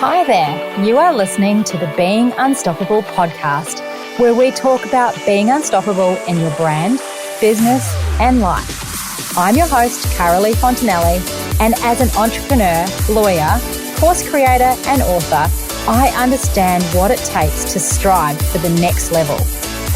Hi there, you are listening to the Being Unstoppable podcast, where we talk about being unstoppable in your brand, business, and life. I'm your host, Carolee Fontanelli, and as an entrepreneur, lawyer, course creator, and author, I understand what it takes to strive for the next level.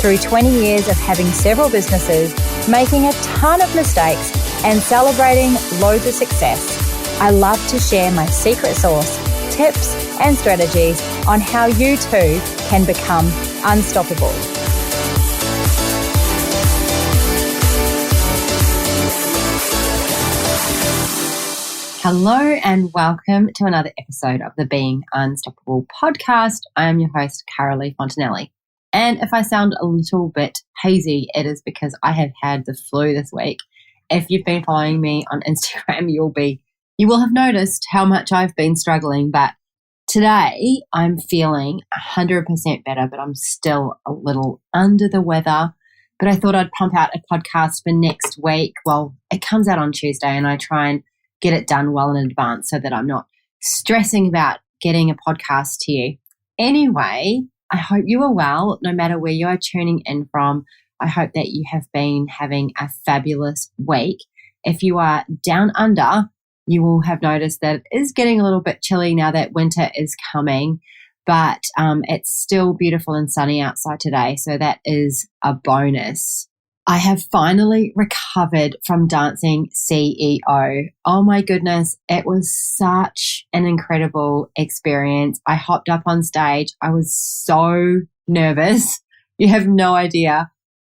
Through 20 years of having several businesses, making a ton of mistakes, and celebrating loads of success, I love to share my secret sauce, tips, and strategies on how you too can become unstoppable. Hello and welcome to another episode of the Being Unstoppable podcast. I am your host, Carolee Fontanelli. And if I sound a little bit hazy, it is because I have had the flu this week. If you've been following me on Instagram, you will have noticed how much I've been struggling, but today I'm feeling 100% better, but I'm still a little under the weather. But I thought I'd pump out a podcast for next week. Well, it comes out on Tuesday and I try and get it done well in advance so that I'm not stressing about getting a podcast to you. Anyway, I hope you are well, no matter where you are tuning in from. I hope that you have been having a fabulous week. If you are down under, you will have noticed that it is getting a little bit chilly now that winter is coming, but it's still beautiful and sunny outside today, so that is a bonus. I have finally recovered from dancing CEO. Oh my goodness, it was such an incredible experience. I hopped up on stage. I was so nervous. You have no idea.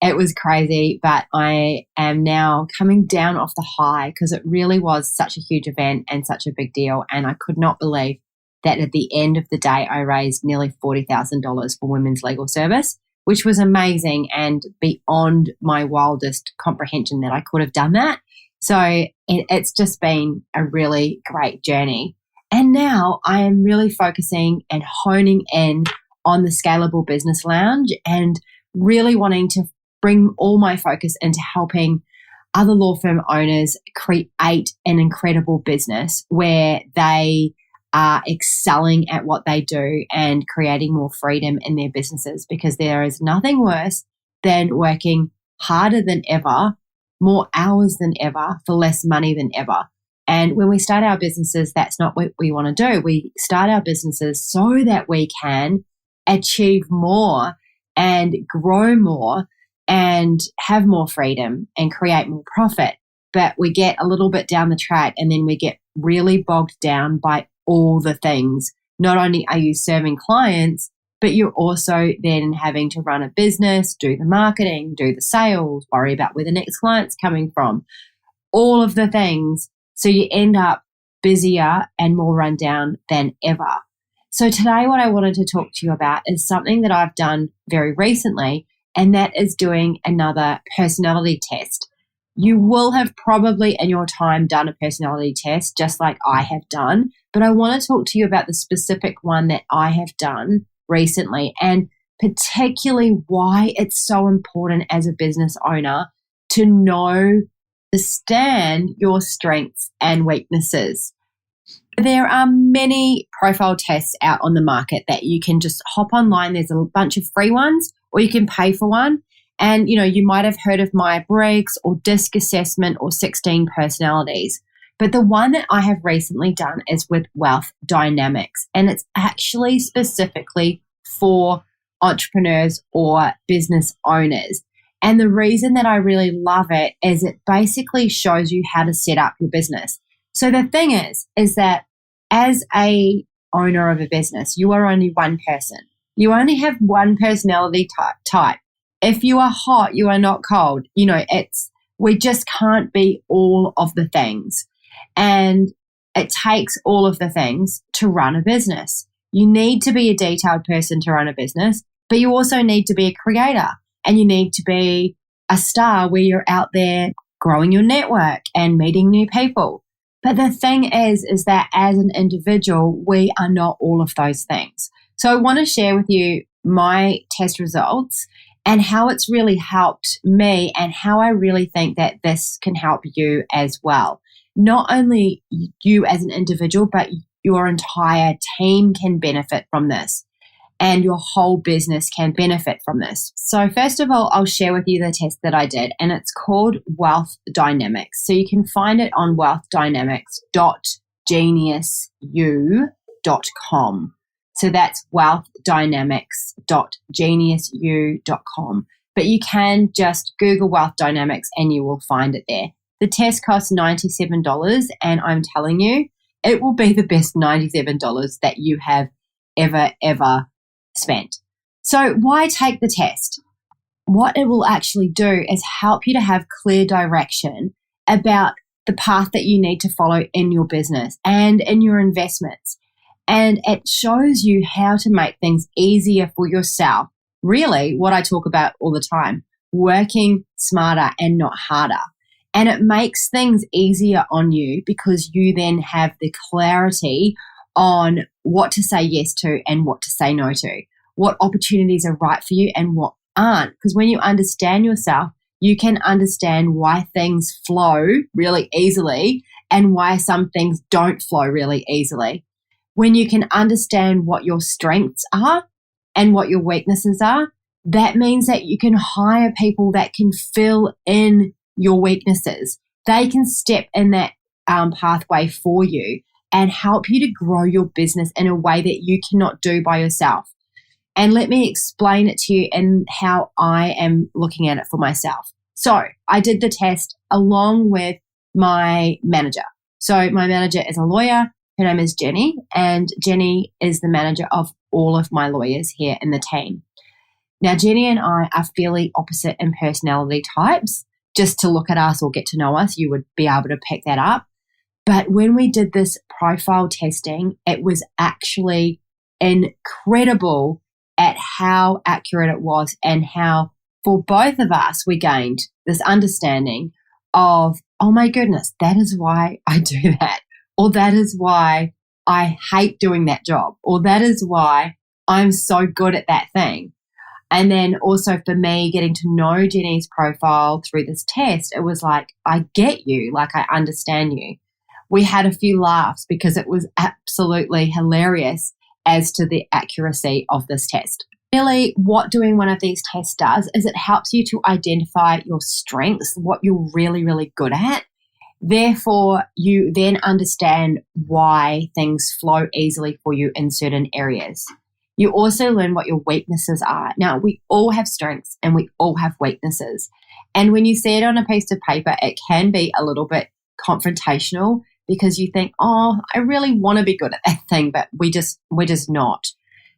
It was crazy, but I am now coming down off the high because it really was such a huge event and such a big deal. And I could not believe that at the end of the day, I raised nearly $40,000 for women's legal service, which was amazing and beyond my wildest comprehension that I could have done that. So it's just been a really great journey. And now I am really focusing and honing in on the Scalable Business Lounge and really wanting to bring all my focus into helping other law firm owners create an incredible business where they are excelling at what they do and creating more freedom in their businesses, because there is nothing worse than working harder than ever, more hours than ever, for less money than ever. And when we start our businesses, that's not what we want to do. We start our businesses so that we can achieve more and grow more and have more freedom and create more profit. But we get a little bit down the track and then we get really bogged down by all the things. Not only are you serving clients, but you're also then having to run a business, do the marketing, do the sales, worry about where the next client's coming from, all of the things. So you end up busier and more run down than ever. So today what I wanted to talk to you about is something that I've done very recently, and that is doing another personality test. You will have probably in your time done a personality test, just like I have done, but I want to talk to you about the specific one that I have done recently, and particularly why it's so important as a business owner to know, understand your strengths and weaknesses. There are many profile tests out on the market that you can just hop online. There's a bunch of free ones, or you can pay for one. And, you might have heard of Myers-Briggs or DISC assessment or 16 personalities. But the one that I have recently done is with Wealth Dynamics. And it's actually specifically for entrepreneurs or business owners. And the reason that I really love it is it basically shows you how to set up your business. So the thing is that as a owner of a business, you are only one person. You only have one personality type. If you are hot, you are not cold. We just can't be all of the things. And it takes all of the things to run a business. You need to be a detailed person to run a business, but you also need to be a creator, and you need to be a star where you're out there growing your network and meeting new people. But the thing is that as an individual, we are not all of those things. So I want to share with you my test results and how it's really helped me, and how I really think that this can help you as well. Not only you as an individual, but your entire team can benefit from this and your whole business can benefit from this. So first of all, I'll share with you the test that I did, and it's called Wealth Dynamics. So you can find it on wealthdynamics.geniusu.com. So that's wealthdynamics.geniusu.com. But you can just Google Wealth Dynamics and you will find it there. The test costs $97, and I'm telling you, it will be the best $97 that you have ever spent. So why take the test? What it will actually do is help you to have clear direction about the path that you need to follow in your business and in your investments. And it shows you how to make things easier for yourself. Really, what I talk about all the time, working smarter and not harder. And it makes things easier on you because you then have the clarity on what to say yes to and what to say no to, what opportunities are right for you and what aren't. Because when you understand yourself, you can understand why things flow really easily and why some things don't flow really easily. When you can understand what your strengths are and what your weaknesses are, that means that you can hire people that can fill in your weaknesses. They can step in that pathway for you and help you to grow your business in a way that you cannot do by yourself. And let me explain it to you and how I am looking at it for myself. So I did the test along with my manager. So my manager is a lawyer. Her name is Jenni, and Jenni is the manager of all of my lawyers here in the team. Now, Jenni and I are fairly opposite in personality types. Just to look at us or get to know us, you would be able to pick that up. But when we did this profile testing, it was actually incredible at how accurate it was and how for both of us we gained this understanding of, oh my goodness, that is why I do that. Or that is why I hate doing that job. Or that is why I'm so good at that thing. And then also for me, getting to know Jenni's profile through this test, it was like, I get you, like I understand you. We had a few laughs because it was absolutely hilarious as to the accuracy of this test. Really, what doing one of these tests does is it helps you to identify your strengths, what you're really, really good at. Therefore, you then understand why things flow easily for you in certain areas. You also learn what your weaknesses are. Now, we all have strengths and we all have weaknesses. And when you see it on a piece of paper, it can be a little bit confrontational because you think, oh, I really want to be good at that thing, but we're just not.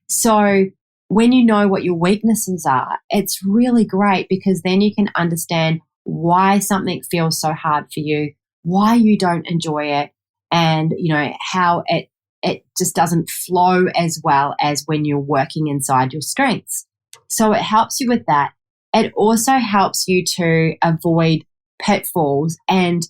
So when you know what your weaknesses are, it's really great because then you can understand why something feels so hard for you, why you don't enjoy it, and how it just doesn't flow as well as when you're working inside your strengths. So it helps you with that. It also helps you to avoid pitfalls and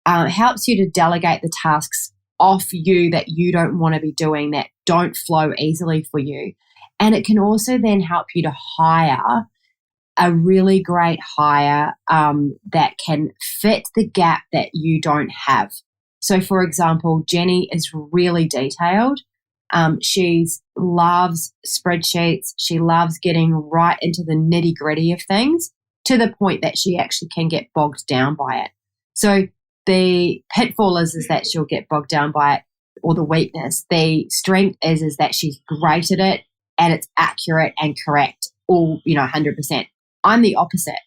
helps you to delegate the tasks off you that you don't want to be doing, that don't flow easily for you. And it can also then help you to hire a really great hire that can fit the gap that you don't have. So, for example, Jenni is really detailed. She loves spreadsheets. She loves getting right into the nitty-gritty of things to the point that she actually can get bogged down by it. So the pitfall is that she'll get bogged down by it, or the weakness. The strength is that she's great at it and it's accurate and correct, all 100%. I'm the opposite.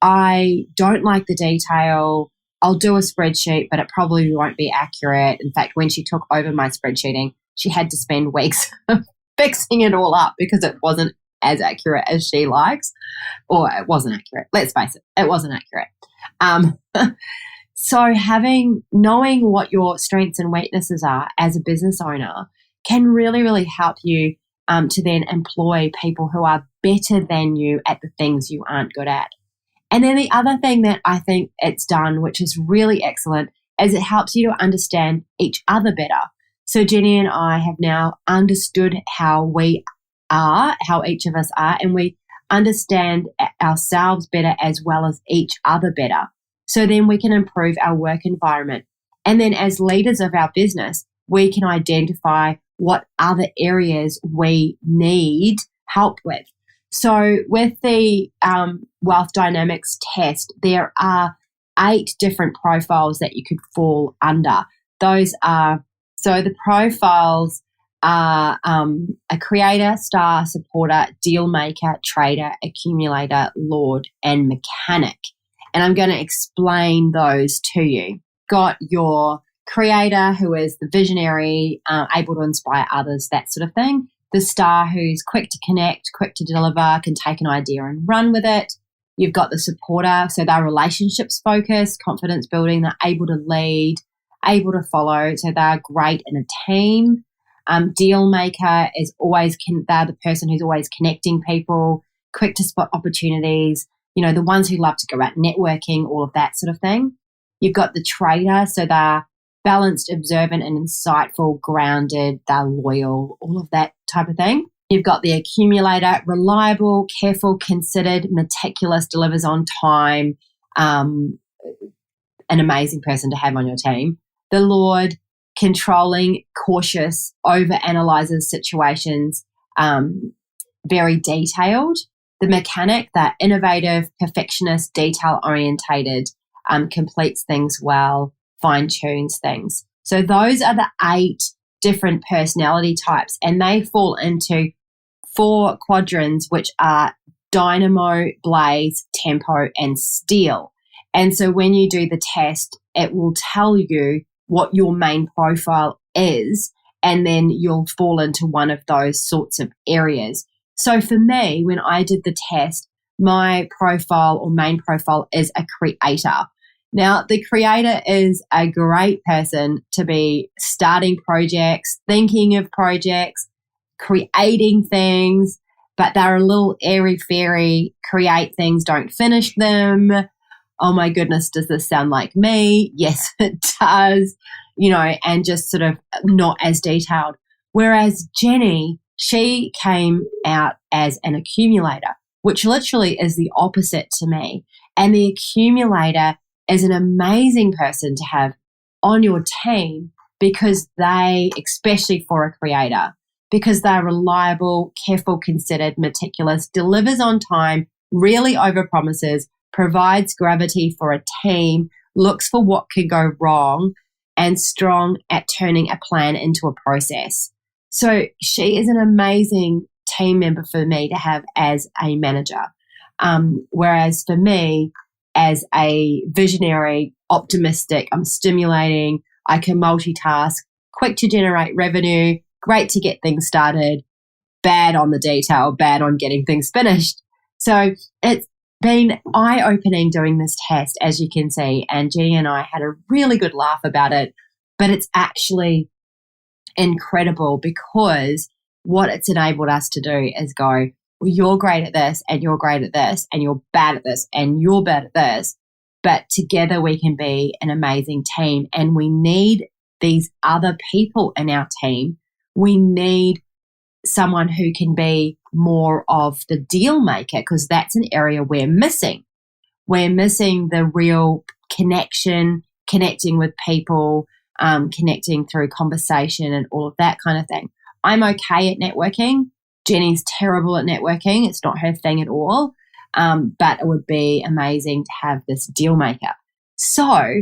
I don't like the detail. I'll do a spreadsheet, but it probably won't be accurate. In fact, when she took over my spreadsheeting, she had to spend weeks fixing it all up because it wasn't as accurate as she likes, or it wasn't accurate. Let's face it, it wasn't accurate. So knowing what your strengths and weaknesses are as a business owner can really, really help you to then employ people who are better than you at the things you aren't good at. And then the other thing that I think it's done, which is really excellent, is it helps you to understand each other better. So Jenni and I have now understood how we are, how each of us are, and we understand ourselves better as well as each other better. So then we can improve our work environment. And then as leaders of our business, we can identify what other areas we need help with. So with the Wealth Dynamics test, there are 8 different profiles that you could fall under. Those are, so the profiles are a creator, star, supporter, deal maker, trader, accumulator, lord, and mechanic. And I'm going to explain those to you. Got your creator, who is the visionary, able to inspire others, that sort of thing. The star, who's quick to connect, quick to deliver, can take an idea and run with it. You've got the supporter, so they're relationships focused, confidence building, they're able to lead, able to follow, so they're great in a team. Deal maker is always, they're the person who's always connecting people, quick to spot opportunities, the ones who love to go out networking, all of that sort of thing. You've got the trader, so they're balanced, observant, and insightful, grounded, they're loyal, all of that type of thing. You've got the accumulator, reliable, careful, considered, meticulous, delivers on time, an amazing person to have on your team. The Lord, controlling, cautious, over-analyzes situations, very detailed. The mechanic, that innovative, perfectionist, detail-orientated, completes things well, fine-tunes things. So those are the 8 different personality types, and they fall into 4 quadrants, which are dynamo, blaze, tempo, and steel. And so when you do the test, it will tell you what your main profile is, and then you'll fall into one of those sorts of areas. So for me, when I did the test, my profile or main profile is a creator. Now, the creator is a great person to be starting projects, thinking of projects, creating things, but they're a little airy-fairy, create things, don't finish them. Oh my goodness, does this sound like me? Yes, it does, and just sort of not as detailed. Whereas Jenni, she came out as an accumulator, which literally is the opposite to me. And the accumulator is an amazing person to have on your team because they, especially for a creator, because they're reliable, careful, considered, meticulous, delivers on time, really overpromises, provides gravity for a team, looks for what could go wrong, and strong at turning a plan into a process. So she is an amazing team member for me to have as a manager. Whereas for me, as a visionary, optimistic, I'm stimulating, I can multitask, quick to generate revenue, great to get things started, bad on the detail, bad on getting things finished. So it's been eye-opening doing this test, as you can see, and Jenni and I had a really good laugh about it, but it's actually incredible because what it's enabled us to do is go, well, you're great at this, and you're great at this, and you're bad at this, and you're bad at this, but together we can be an amazing team, and we need these other people in our team. We need someone who can be more of the deal maker because that's an area we're missing. We're missing the real connection, connecting with people, connecting through conversation and all of that kind of thing. I'm okay at networking. Jenni's terrible at networking. It's not her thing at all. But it would be amazing to have this deal maker. So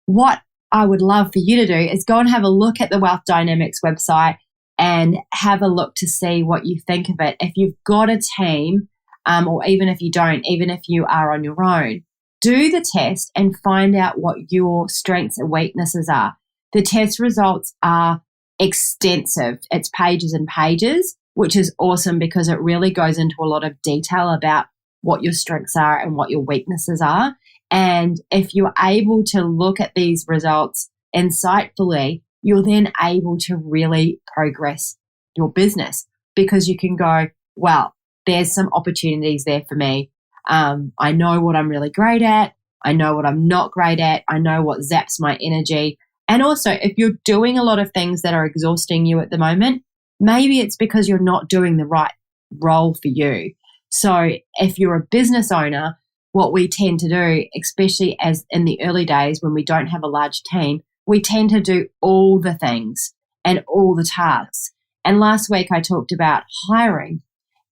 what I would love for you to do is go and have a look at the Wealth Dynamics website and have a look to see what you think of it. If you've got a team, or even if you don't, even if you are on your own, do the test and find out what your strengths and weaknesses are. The test results are extensive. It's pages and pages, which is awesome because it really goes into a lot of detail about what your strengths are and what your weaknesses are. And if you're able to look at these results insightfully, you're then able to really progress your business because you can go, well, there's some opportunities there for me. I know what I'm really great at. I know what I'm not great at. I know what zaps my energy. And also, if you're doing a lot of things that are exhausting you at the moment, maybe it's because you're not doing the right role for you. So if you're a business owner, what we tend to do, especially as in the early days when we don't have a large team, we tend to do all the things and all the tasks. And last week I talked about hiring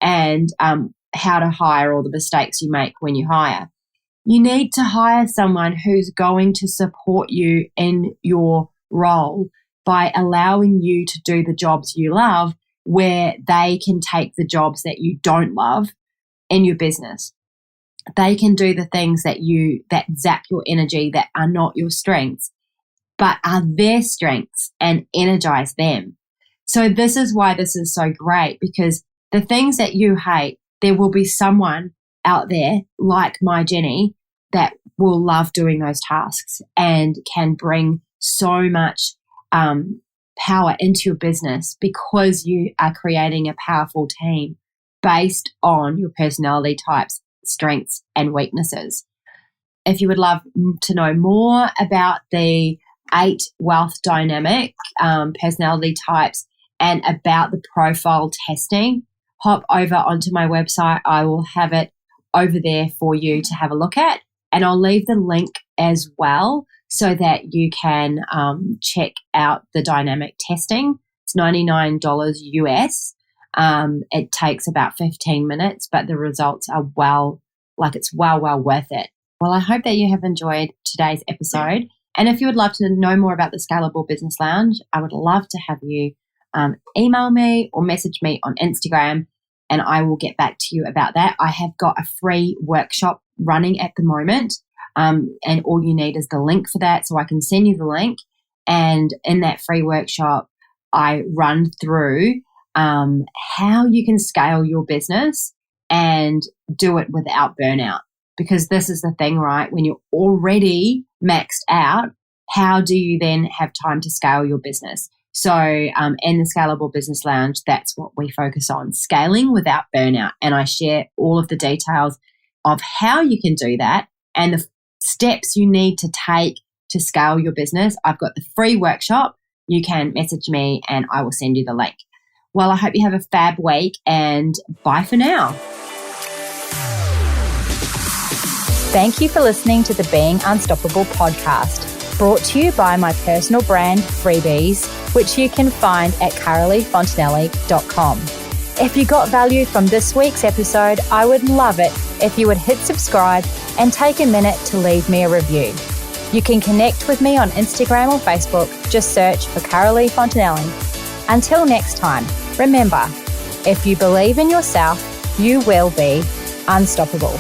and how to hire, all the mistakes you make when you hire. You need to hire someone who's going to support you in your role by allowing you to do the jobs you love, where they can take the jobs that you don't love in your business. They can do the things that zap your energy, that are not your strengths, but are their strengths, and energize them. So this is why this is so great, because the things that you hate, there will be someone out there like my Jenni that will love doing those tasks and can bring so much power into your business, because you are creating a powerful team based on your personality types, strengths, and weaknesses. If you would love to know more about the 8 wealth dynamic personality types and about the profile testing, hop over onto my website. I will have it over there for you to have a look at, and I'll leave the link as well so that you can check out the dynamic testing. It's $99 US. It takes about 15 minutes, but the results are well worth it. Well, I hope that you have enjoyed today's episode. And if you would love to know more about the Scalable Business Lounge, I would love to have you email me or message me on Instagram, and I will get back to you about that. I have got a free workshop running at the moment, and all you need is the link for that, so I can send you the link. And in that free workshop, I run through how you can scale your business and do it without burnout. Because this is the thing, right? When you're already maxed out, how do you then have time to scale your business? So in the Scalable Business Lounge, that's what we focus on, scaling without burnout. And I share all of the details of how you can do that and the steps you need to take to scale your business. I've got the free workshop. You can message me and I will send you the link. Well, I hope you have a fab week, and bye for now. Thank you for listening to the Being Unstoppable podcast, brought to you by my personal brand, Freebies, which you can find at caroleefontanelli.com. If you got value from this week's episode, I would love it if you would hit subscribe and take a minute to leave me a review. You can connect with me on Instagram or Facebook. Just search for Carolee Fontanelli. Until next time, remember, if you believe in yourself, you will be unstoppable.